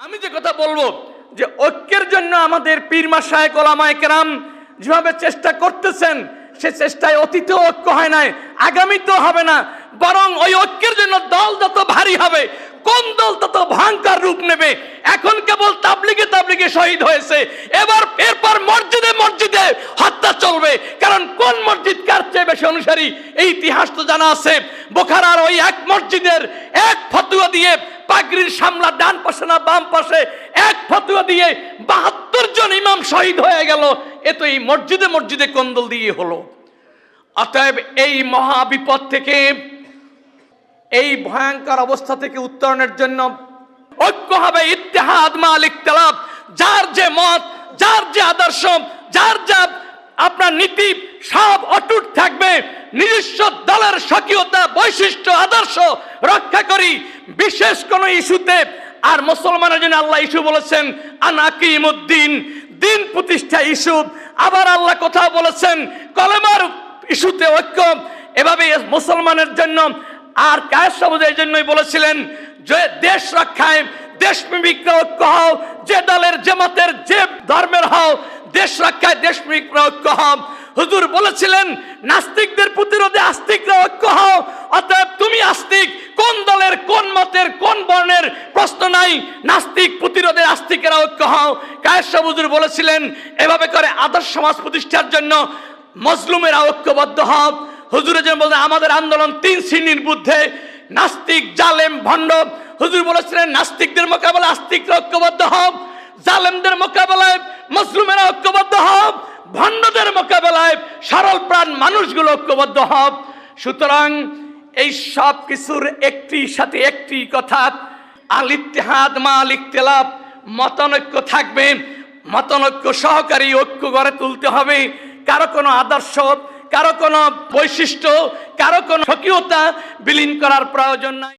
আমি যে কথা বলবো যে ঐক্যের জন্য আমাদের পীর মাশায়েখ ওলামায়ে কেরাম যেভাবে চেষ্টা করতেছেন, সে চেষ্টায় অতীতে ঐক্য হয় নাই, আগামীতেও হবে না। বরং ওই ঐক্যের জন্য দল যত ভারী হবে, কোন দল তত ভয়ঙ্কর রূপ নেবে। এখন কেবল তাবলিগে শহীদ হয়েছে, এরপর মসজিদে মসজিদে হত্যা চলবে। কারণ কোন মসজিদ কার চেয়ে বেশি অনুসারী এই ইতিহাস তো জানা আছে। বোখারার ওই এক মসজিদের এক ফতোয়া দিয়ে পাগড়ির সামলা ডান পাশে না বাম পাশে এক ফতোয়া দিয়ে ৭২ জন ইমাম শহীদ হয়ে গেল। এ তো এই মসজিদে মসজিদে কোন্দল দিয়ে হলো। অতএব এই মহা বিপদ থেকে, এই ভয়ঙ্কর অবস্থা থেকে উত্তরণের জন্য ঐক্য হবে, ইত্তেহাদ মাল ইখতিলাফ। যার যে মত, যার যে আদর্শ, যার যা আপনার নীতি সব অটুট থাকবে। নিজস্ব দলের স্বকীয়তা, বৈশিষ্ট্য, আদর্শ রক্ষা করি বিশেষ কোন ইস্যুতে। আর মুসলমানের জন্য আল্লাহ ইস্যু বলেছেন আনাকিমুদ্দিন, দিন প্রতিষ্ঠা ইস্যু। আবার আল্লাহ কথা বলেছেন কলেমার ইস্যুতে ঐক্য। এভাবে মুসলমানের জন্য আর কায়েস সমাজের জন্যই বলেছিলেন যে দেশ রক্ষায় দেশপ্রেমিকরা ঐক্য হও, যে দলের যে মতের যে ধর্মের হও, দেশ রক্ষায় দেশপ্রেমিকরা ঐক্য হও। হুজুর বলেছিলেন নাস্তিকদের প্রতিরোধে আস্তিকরা ঐক্য হও। অতএব তুমি আস্তিক, কোন দলের কোন মতের কোন বর্ণের প্রশ্ন নাই, নাস্তিক প্রতিরোধে আস্তিকেরা ঐক্য হও। কায়েস হুজুর বলেছিলেন এভাবে করে আদর্শ সমাজ প্রতিষ্ঠার জন্য মজলুমেরা ঐক্যবদ্ধ হও। হুজুরের জন্য বলতেন আমাদের আন্দোলন ৩ শ্রেণীর বুদ্ধে, নাস্তিক, জালেম, ভণ্ড। হুজুর বলেছিলেন নাস্তিকদের মোকাবেলায় আস্তিকরা ঐক্যবদ্ধ হও, জালেমদের মোকাবেলায় মজলুমেরা ঐক্যবদ্ধ হও, ভণ্ডদের মোকাবেলায় সরল প্রাণ মানুষগুলো ঐক্যবদ্ধ হও। সুতরাং এই সব কিছুর একটি সাথে একটি কথা, আল ইত্তেহাদ মাল ইখতিলাফ। মতানৈক্য থাকবে, মতানৈক্য সহকারী ঐক্য গড়ে তুলতে হবে। কারো কোনো আদর্শ, কারো কোনো বৈশিষ্ট্য, কারো কোনো স্বকীয়তা বিলীন করার প্রয়োজন নাই।